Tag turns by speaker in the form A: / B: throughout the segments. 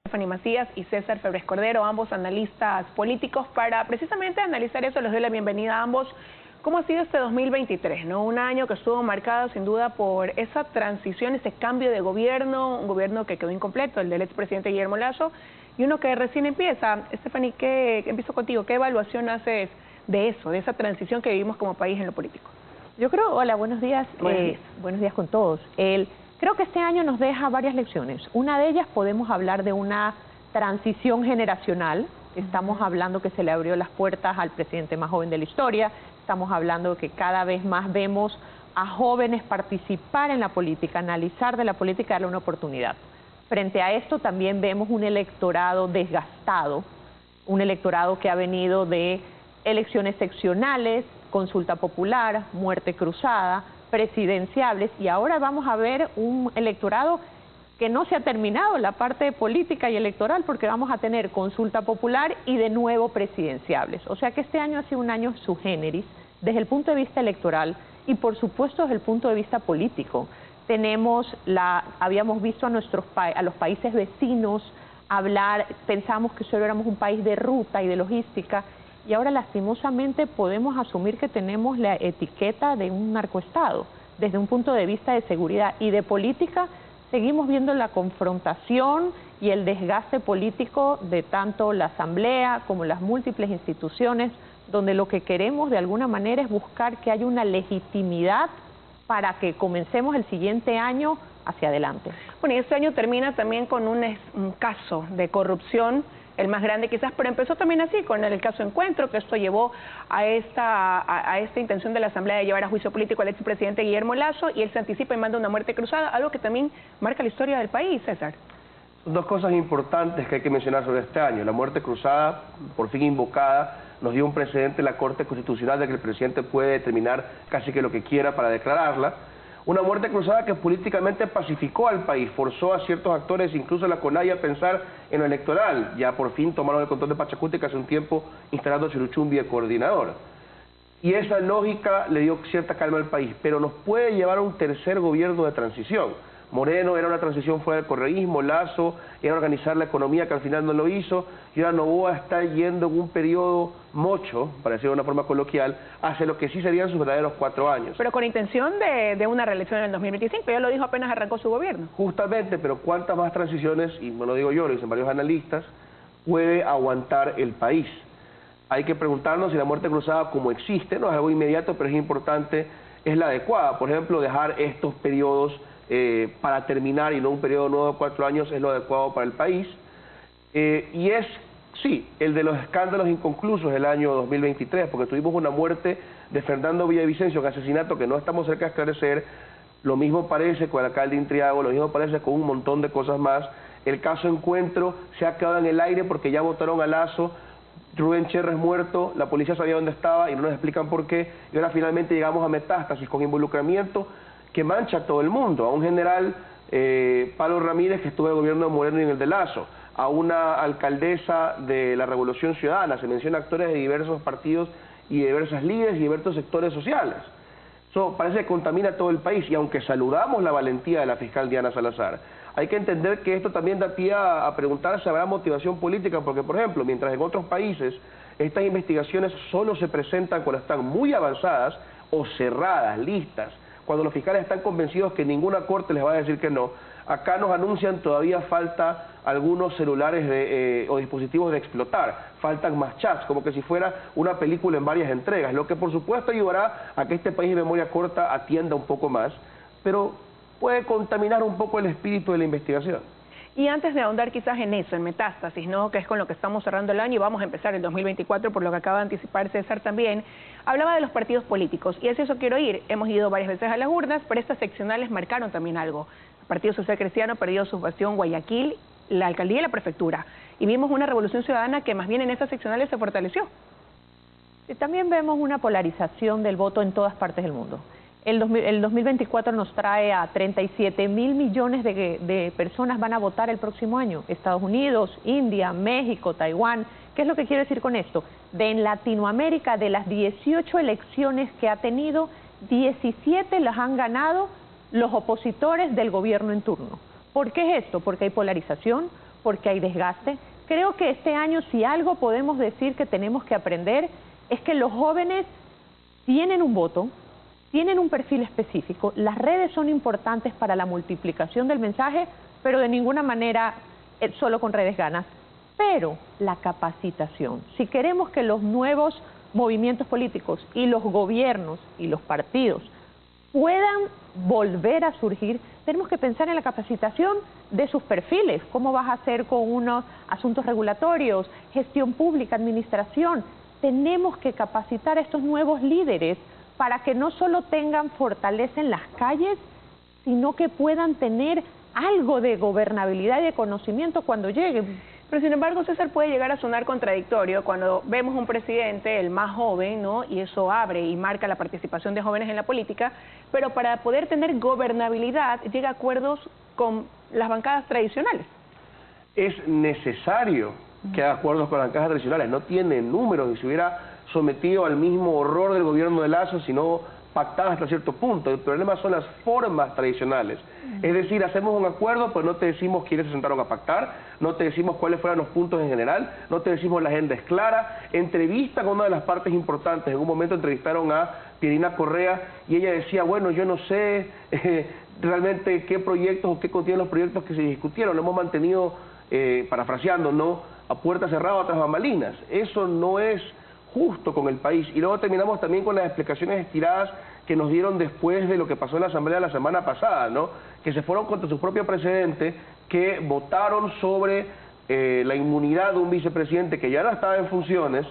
A: Stephanie Macías y César Febres Cordero, ambos analistas políticos. Para precisamente analizar eso, les doy la bienvenida a ambos. ¿Cómo ha sido este 2023? ¿No? Un año que estuvo marcado sin duda por esa transición, ese cambio de gobierno, un gobierno que quedó incompleto, el del expresidente Guillermo Lasso, y uno que recién empieza. Stephanie, empiezo contigo. ¿Qué evaluación haces de eso, de esa transición que vivimos como país en lo político?
B: Yo creo, hola, buenos días. Buenos días con todos. Creo que este año nos deja varias lecciones. Una de ellas podemos hablar de una transición generacional. Estamos hablando que se le abrió las puertas al presidente más joven de la historia. Estamos hablando de que cada vez más vemos a jóvenes participar en la política, analizar de la política y darle una oportunidad. Frente a esto también vemos un electorado desgastado, un electorado que ha venido de elecciones seccionales, consulta popular, muerte cruzada, presidenciables, y ahora vamos a ver un electorado que no se ha terminado la parte política y electoral, porque vamos a tener consulta popular y de nuevo presidenciables. O sea que este año ha sido un año sui generis desde el punto de vista electoral y por supuesto desde el punto de vista político. Habíamos visto a los países vecinos hablar, pensamos que solo éramos un país de ruta y de logística, y ahora lastimosamente podemos asumir que tenemos la etiqueta de un narcoestado. Desde un punto de vista de seguridad y de política, seguimos viendo la confrontación y el desgaste político de tanto la Asamblea como las múltiples instituciones, donde lo que queremos de alguna manera es buscar que haya una legitimidad para que comencemos el siguiente año hacia adelante.
A: Bueno, y este año termina también con un caso de corrupción, el más grande quizás, pero empezó también así, con el caso Encuentro, que esto llevó a esta intención de la Asamblea de llevar a juicio político al expresidente Guillermo Lasso, y él se anticipa y manda una muerte cruzada, algo que también marca la historia del país, César.
C: Dos cosas importantes que hay que mencionar sobre este año. La muerte cruzada, por fin invocada, nos dio un precedente en la Corte Constitucional de que el presidente puede determinar casi que lo que quiera para declararla. Una muerte cruzada que políticamente pacificó al país, forzó a ciertos actores, incluso a la CONAIE, a pensar en lo electoral. Ya por fin tomaron el control de Pachacuti, que hace un tiempo instalando a Chiruchumbi de coordinador. Y esa lógica le dio cierta calma al país, pero nos puede llevar a un tercer gobierno de transición. Moreno era una transición fuera del correísmo, Lasso era organizar la economía, que al final no lo hizo, y ahora Noboa está yendo en un periodo mocho, para decirlo de una forma coloquial, hacia lo que sí serían sus verdaderos 4 años.
A: Pero con intención de una reelección en el 2025, ya lo dijo apenas arrancó su gobierno.
C: Justamente, pero ¿cuántas más transiciones, y no lo digo yo, lo dicen varios analistas, puede aguantar el país? Hay que preguntarnos si la muerte cruzada, como existe, no es algo inmediato, pero es importante, es la adecuada. Por ejemplo, dejar estos periodos para terminar y no un periodo nuevo de 4 años es lo adecuado para el país. Y es, sí, el de los escándalos inconclusos del año 2023, porque tuvimos una muerte de Fernando Villavicencio, un asesinato que no estamos cerca de esclarecer. Lo mismo parece con el alcalde Intriago, lo mismo parece con un montón de cosas más. El caso Encuentro se ha quedado en el aire porque ya votaron a Lasso. Rubén Cherres muerto, la policía sabía dónde estaba y no nos explican por qué, y ahora finalmente llegamos a Metástasis con involucramiento que mancha a todo el mundo, a un general, Pablo Ramírez, que estuvo en el gobierno de Moreno y en el de Lasso, a una alcaldesa de la Revolución Ciudadana, se menciona actores de diversos partidos y de diversas líderes y diversos sectores sociales. Eso parece que contamina todo el país, y aunque saludamos la valentía de la fiscal Diana Salazar, hay que entender que esto también da pie a preguntarse si habrá motivación política, porque, por ejemplo, mientras en otros países estas investigaciones solo se presentan cuando están muy avanzadas o cerradas, listas, cuando los fiscales están convencidos que ninguna corte les va a decir que no, acá nos anuncian todavía falta algunos celulares o dispositivos de explotar, faltan más chats, como que si fuera una película en varias entregas, lo que por supuesto ayudará a que este país de memoria corta atienda un poco más, pero puede contaminar un poco el espíritu de la investigación.
A: Y antes de ahondar quizás en eso, en Metástasis, ¿no?, que es con lo que estamos cerrando el año y vamos a empezar el 2024, por lo que acaba de anticipar César también, hablaba de los partidos políticos, y hacia eso quiero ir. Hemos ido varias veces a las urnas, pero estas seccionales marcaron también algo. El Partido Social Cristiano perdió su bastión Guayaquil, la alcaldía y la prefectura, y vimos una revolución ciudadana que más bien en estas seccionales se fortaleció.
B: Y también vemos una polarización del voto en todas partes del mundo. El 2024 nos trae a 37.000 millones de personas van a votar el próximo año. Estados Unidos, India, México, Taiwán. ¿Qué es lo que quiero decir con esto? En Latinoamérica, de las 18 elecciones que ha tenido, 17 las han ganado los opositores del gobierno en turno. ¿Por qué es esto? Porque hay polarización, porque hay desgaste. Creo que este año, si algo podemos decir que tenemos que aprender, es que los jóvenes tienen un voto, tienen un perfil específico, las redes son importantes para la multiplicación del mensaje, pero de ninguna manera solo con redes ganas. Pero la capacitación, si queremos que los nuevos movimientos políticos y los gobiernos y los partidos puedan volver a surgir, tenemos que pensar en la capacitación de sus perfiles, cómo vas a hacer con unos asuntos regulatorios, gestión pública, administración. Tenemos que capacitar a estos nuevos líderes para que no solo tengan fortaleza en las calles, sino que puedan tener algo de gobernabilidad y de conocimiento cuando lleguen.
A: Pero sin embargo, César, puede llegar a sonar contradictorio cuando vemos un presidente, el más joven, ¿no? Y eso abre y marca la participación de jóvenes en la política, pero para poder tener gobernabilidad llega a acuerdos con las bancadas tradicionales.
C: Es necesario que haga acuerdos con las bancadas tradicionales, no tiene números, y se hubiera sometido al mismo horror del gobierno de Lazo, sino pactadas hasta cierto punto. El problema son las formas tradicionales. Es decir, hacemos un acuerdo, pero no te decimos quiénes se sentaron a pactar, no te decimos cuáles fueron los puntos en general, no te decimos la agenda es clara. Entrevista con una de las partes importantes. En un momento entrevistaron a Pierina Correa y ella decía, bueno, yo no sé realmente qué proyectos o qué contienen los proyectos que se discutieron. Lo hemos mantenido, parafraseando, ¿no?, a puerta cerrada, tras bambalinas. Eso no es justo con el país. Y luego terminamos también con las explicaciones estiradas que nos dieron después de lo que pasó en la Asamblea la semana pasada, ¿no?, que se fueron contra su propio precedente, que votaron sobre la inmunidad de un vicepresidente que ya no estaba en funciones,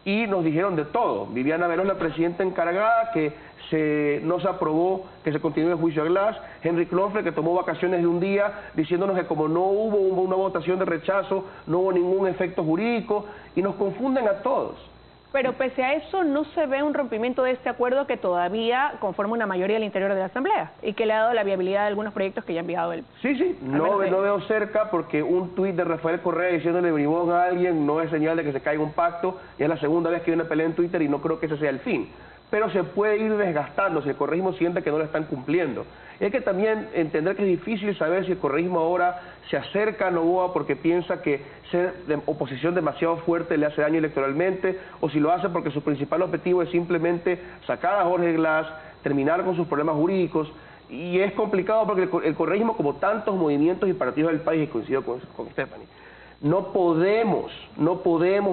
C: y nos dijeron de todo. Viviana Veloz, la presidenta encargada, que no se aprobó que se continúe el juicio a Glass. Henry Klonfler, que tomó vacaciones de un día, diciéndonos que como no hubo una votación de rechazo, no hubo ningún efecto jurídico, y nos confunden a todos.
A: Pero pese a eso, no se ve un rompimiento de este acuerdo que todavía conforma una mayoría al interior de la Asamblea y que le ha dado la viabilidad de algunos proyectos que ya ha enviado él.
C: Sí, no veo cerca, porque un tuit de Rafael Correa diciéndole bribón a alguien no es señal de que se caiga un pacto, y es la segunda vez que hay una pelea en Twitter y no creo que ese sea el fin. Pero se puede ir desgastando si el correísmo siente que no lo están cumpliendo. Y hay que también entender que es difícil saber si el correísmo ahora se acerca a Noboa porque piensa que ser de oposición demasiado fuerte le hace daño electoralmente, o si lo hace porque su principal objetivo es simplemente sacar a Jorge Glass, terminar con sus problemas jurídicos. Y es complicado porque el correísmo, como tantos movimientos y partidos del país, y coincido con Stephanie, no podemos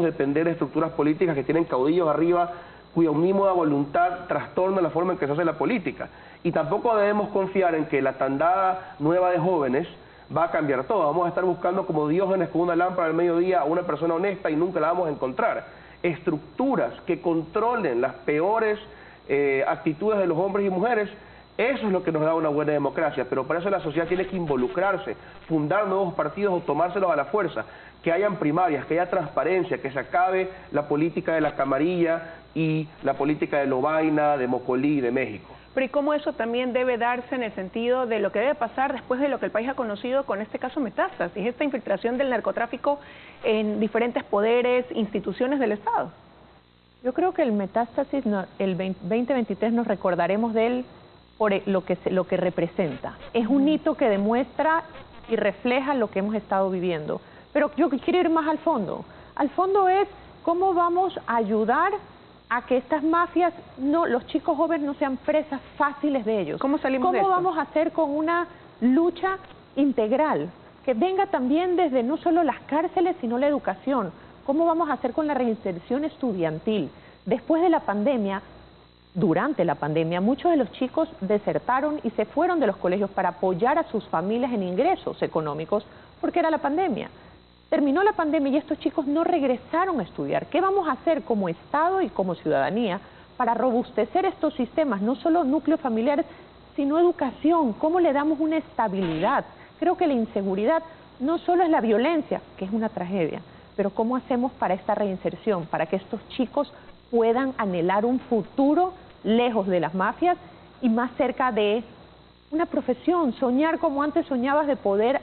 C: depender de estructuras políticas que tienen caudillos arriba cuya omnímoda voluntad trastorna la forma en que se hace la política. Y tampoco debemos confiar en que la tandada nueva de jóvenes va a cambiar todo. Vamos a estar buscando como Diógenes con una lámpara al mediodía a una persona honesta y nunca la vamos a encontrar. Estructuras que controlen las peores actitudes de los hombres y mujeres, eso es lo que nos da una buena democracia, pero para eso la sociedad tiene que involucrarse, fundar nuevos partidos o tomárselos a la fuerza, que hayan primarias, que haya transparencia, que se acabe la política de la camarilla y la política de Lovaina, de Mocolí y de México.
A: Pero ¿y cómo eso también debe darse en el sentido de lo que debe pasar después de lo que el país ha conocido con este caso Metástasis, esta infiltración del narcotráfico en diferentes poderes, instituciones del Estado?
B: Yo creo que el Metástasis, el 2023 nos recordaremos de él por lo que representa. Es un hito que demuestra y refleja lo que hemos estado viviendo. Pero yo quiero ir más al fondo. Al fondo es cómo vamos a ayudar a que estas mafias, los chicos jóvenes no sean presas fáciles de ellos.
A: ¿Cómo salimos de esto?
B: ¿Cómo vamos a hacer con una lucha integral que venga también desde no solo las cárceles, sino la educación? ¿Cómo vamos a hacer con la reinserción estudiantil? Después de la pandemia, durante la pandemia, muchos de los chicos desertaron y se fueron de los colegios para apoyar a sus familias en ingresos económicos porque era la pandemia. Terminó la pandemia y estos chicos no regresaron a estudiar. ¿Qué vamos a hacer como Estado y como ciudadanía para robustecer estos sistemas? No solo núcleos familiares, sino educación. ¿Cómo le damos una estabilidad? Creo que la inseguridad no solo es la violencia, que es una tragedia, pero ¿cómo hacemos para esta reinserción? Para que estos chicos puedan anhelar un futuro lejos de las mafias y más cerca de una profesión, soñar como antes soñabas de poder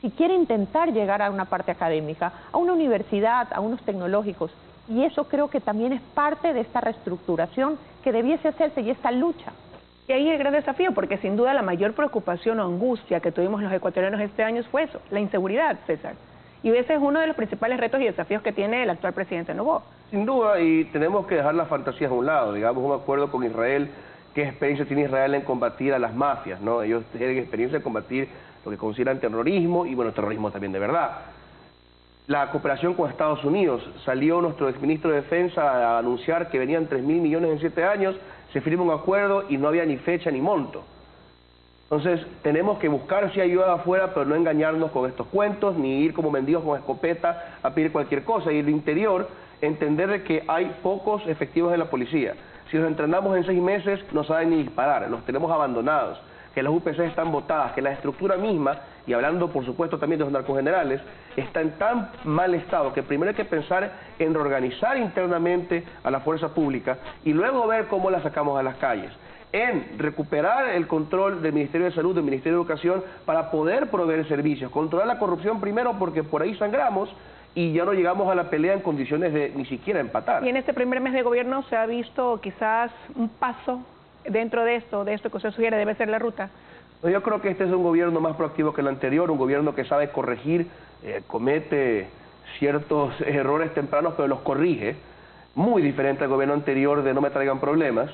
B: siquiera intentar llegar a una parte académica, a una universidad, a unos tecnológicos. Y eso creo que también es parte de esta reestructuración que debiese hacerse y esta lucha.
A: Y ahí el gran desafío, porque sin duda la mayor preocupación o angustia que tuvimos los ecuatorianos este año fue eso, la inseguridad, César. Y ese es uno de los principales retos y desafíos que tiene el actual presidente Noboa.
C: Sin duda, y tenemos que dejar las fantasías a un lado. Digamos, un acuerdo con Israel, ¿qué experiencia tiene Israel en combatir a las mafias, ¿no? Ellos tienen experiencia en combatir lo que consideran terrorismo, y bueno, terrorismo también de verdad. La cooperación con Estados Unidos, salió nuestro exministro de Defensa a anunciar que venían 3.000 millones en 7 años, se firma un acuerdo y no había ni fecha ni monto. Entonces, tenemos que buscar si ayuda afuera, pero no engañarnos con estos cuentos, ni ir como mendigos con escopeta a pedir cualquier cosa. Y en el interior, entender de que hay pocos efectivos en la policía. Si los entrenamos en 6 meses, no saben ni disparar, los tenemos abandonados, que las UPC están botadas, que la estructura misma, y hablando por supuesto también de los narcogenerales, está en tan mal estado que primero hay que pensar en reorganizar internamente a la fuerza pública y luego ver cómo la sacamos a las calles, en recuperar el control del Ministerio de Salud, del Ministerio de Educación, para poder proveer servicios, controlar la corrupción primero porque por ahí sangramos y ya no llegamos a la pelea en condiciones de ni siquiera empatar.
A: Y en este primer mes de gobierno se ha visto quizás un paso dentro de esto que usted sugiere debe ser la ruta.
C: Yo creo que este es un gobierno más proactivo que el anterior, un gobierno que sabe corregir, comete ciertos errores tempranos, pero los corrige, muy diferente al gobierno anterior de no me traigan problemas,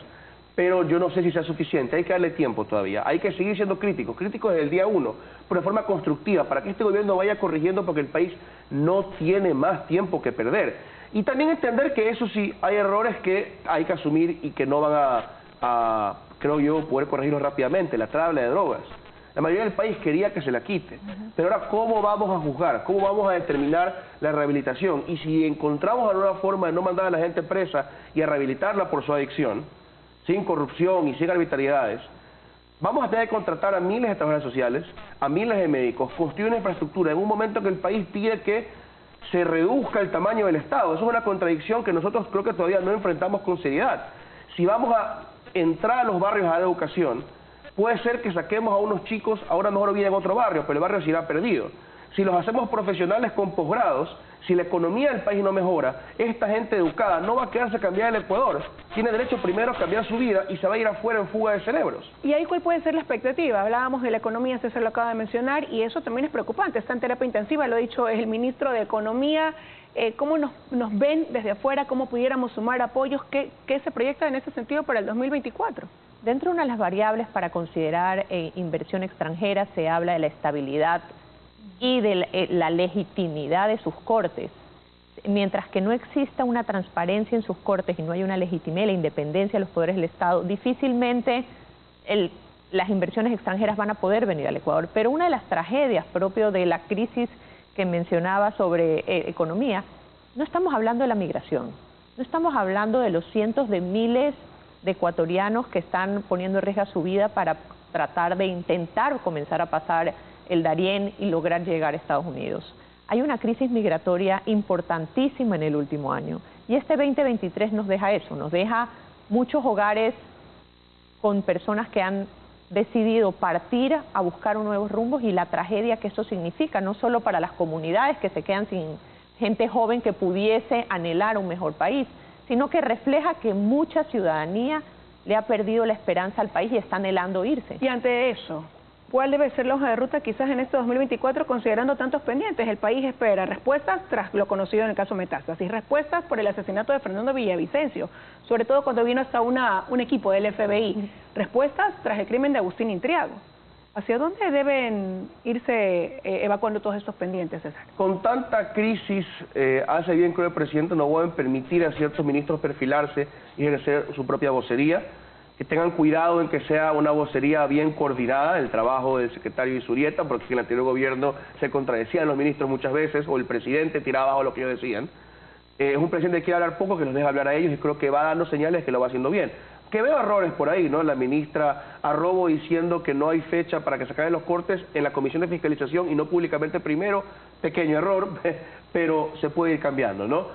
C: pero yo no sé si sea suficiente, hay que darle tiempo todavía, hay que seguir siendo críticos desde el día 1, pero de forma constructiva, para que este gobierno vaya corrigiendo porque el país no tiene más tiempo que perder. Y también entender que eso sí, hay errores que hay que asumir y que no van creo yo, poder corregirlos rápidamente. La trata de drogas. La mayoría del país quería que se la quite. Pero ahora, ¿cómo vamos a juzgar? ¿Cómo vamos a determinar la rehabilitación? Y si encontramos alguna forma de no mandar a la gente presa y a rehabilitarla por su adicción, sin corrupción y sin arbitrariedades, vamos a tener que contratar a miles de trabajadores sociales, a miles de médicos, construir una infraestructura en un momento que el país pide que se reduzca el tamaño del Estado. Eso es una contradicción que nosotros creo que todavía no enfrentamos con seriedad. Si vamos a entrar a los barrios a dar educación, puede ser que saquemos a unos chicos, ahora mejor viven en otro barrio, pero el barrio se irá perdido. Si los hacemos profesionales con posgrados, si la economía del país no mejora, esta gente educada no va a quedarse a cambiar el Ecuador. Tiene derecho primero a cambiar su vida y se va a ir afuera en fuga de cerebros.
A: ¿Y ahí cuál puede ser la expectativa? Hablábamos de la economía, César lo acaba de mencionar, y eso también es preocupante. Está en terapia intensiva, lo ha dicho el ministro de Economía. ¿Cómo nos ven desde afuera? ¿Cómo pudiéramos sumar apoyos? ¿Qué se proyecta en ese sentido para el 2024?
B: Dentro de una de las variables para considerar inversión extranjera se habla de la estabilidad y de la legitimidad de sus cortes. Mientras que no exista una transparencia en sus cortes y no hay una legitimidad y la independencia de los poderes del Estado, difícilmente las inversiones extranjeras van a poder venir al Ecuador. Pero una de las tragedias propio de la crisis que mencionaba sobre economía, no estamos hablando de la migración, no estamos hablando de los cientos de miles de ecuatorianos que están poniendo en riesgo su vida para tratar de intentar comenzar a pasar el Darién y lograr llegar a Estados Unidos. Hay una crisis migratoria importantísima en el último año y este 2023 nos deja eso, nos deja muchos hogares con personas que han decidido partir a buscar nuevos rumbos y la tragedia que eso significa, no solo para las comunidades que se quedan sin gente joven que pudiese anhelar un mejor país, sino que refleja que mucha ciudadanía le ha perdido la esperanza al país y está anhelando irse.
A: Y ante eso, ¿cuál debe ser la hoja de ruta quizás en este 2024 considerando tantos pendientes? El país espera respuestas tras lo conocido en el caso Metástasis, respuestas por el asesinato de Fernando Villavicencio, sobre todo cuando vino hasta un equipo del FBI, respuestas tras el crimen de Agustín Intriago. ¿Hacia dónde deben irse evacuando todos estos pendientes, César?
C: Con tanta crisis, hace bien que el presidente no pueden permitir a ciertos ministros perfilarse y ejercer su propia vocería, que tengan cuidado en que sea una vocería bien coordinada, el trabajo del secretario Isurieta, porque en el anterior gobierno se contradecían los ministros muchas veces, o el presidente tiraba abajo lo que ellos decían. Es un presidente que quiere hablar poco, que los deja hablar a ellos, y creo que va dando señales que lo va haciendo bien. Que veo errores por ahí, ¿no? La ministra Arrobo diciendo que no hay fecha para que se acaben los cortes en la Comisión de Fiscalización y no públicamente primero, pequeño error, pero se puede ir cambiando, ¿no?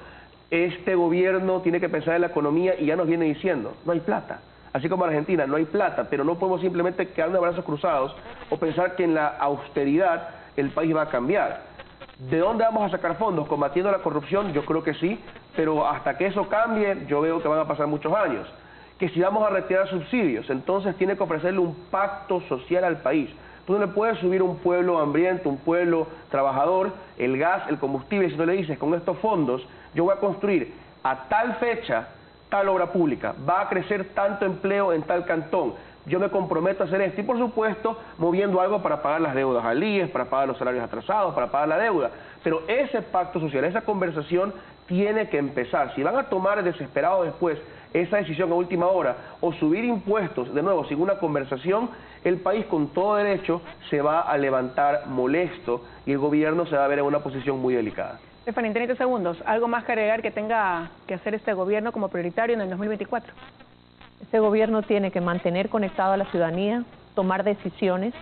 C: Este gobierno tiene que pensar en la economía y ya nos viene diciendo, no hay plata. Así como en Argentina, no hay plata, pero no podemos simplemente quedarnos de brazos cruzados o pensar que en la austeridad el país va a cambiar. ¿De dónde vamos a sacar fondos? ¿Combatiendo la corrupción? Yo creo que sí, pero hasta que eso cambie, yo veo que van a pasar muchos años. Que si vamos a retirar subsidios, entonces tiene que ofrecerle un pacto social al país, Tú no le puedes subir a un pueblo hambriento, un pueblo trabajador, el gas, el combustible, si no le dices, con estos fondos yo voy a construir a tal fecha tal obra pública, va a crecer tanto empleo en tal cantón, yo me comprometo a hacer esto y por supuesto moviendo algo para pagar las deudas al IES, para pagar los salarios atrasados, para pagar la deuda. Pero ese pacto social, esa conversación tiene que empezar. Si van a tomar desesperados después esa decisión a última hora o subir impuestos de nuevo sin una conversación, el país con todo derecho se va a levantar molesto y el gobierno se va a ver en una posición muy delicada.
A: Stephanie, en 30 segundos, ¿algo más que agregar que tenga que hacer este gobierno como prioritario en el 2024?
B: Este gobierno tiene que mantener conectado a la ciudadanía, tomar decisiones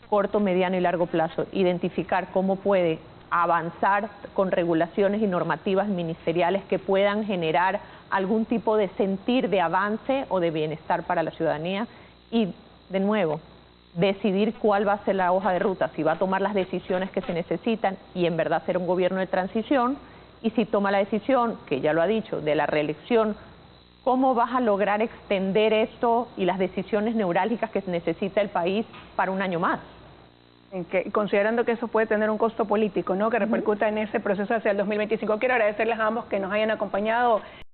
B: corto, mediano y largo plazo, identificar cómo puede avanzar con regulaciones y normativas ministeriales que puedan generar algún tipo de sentir de avance o de bienestar para la ciudadanía y, de nuevo, decidir cuál va a ser la hoja de ruta, si va a tomar las decisiones que se necesitan y en verdad ser un gobierno de transición, y si toma la decisión, que ya lo ha dicho, de la reelección, ¿cómo vas a lograr extender esto y las decisiones neurálgicas que necesita el país para un año más?
A: Considerando que eso puede tener un costo político, ¿no?, que repercuta en ese proceso hacia el 2025. Quiero agradecerles a ambos que nos hayan acompañado.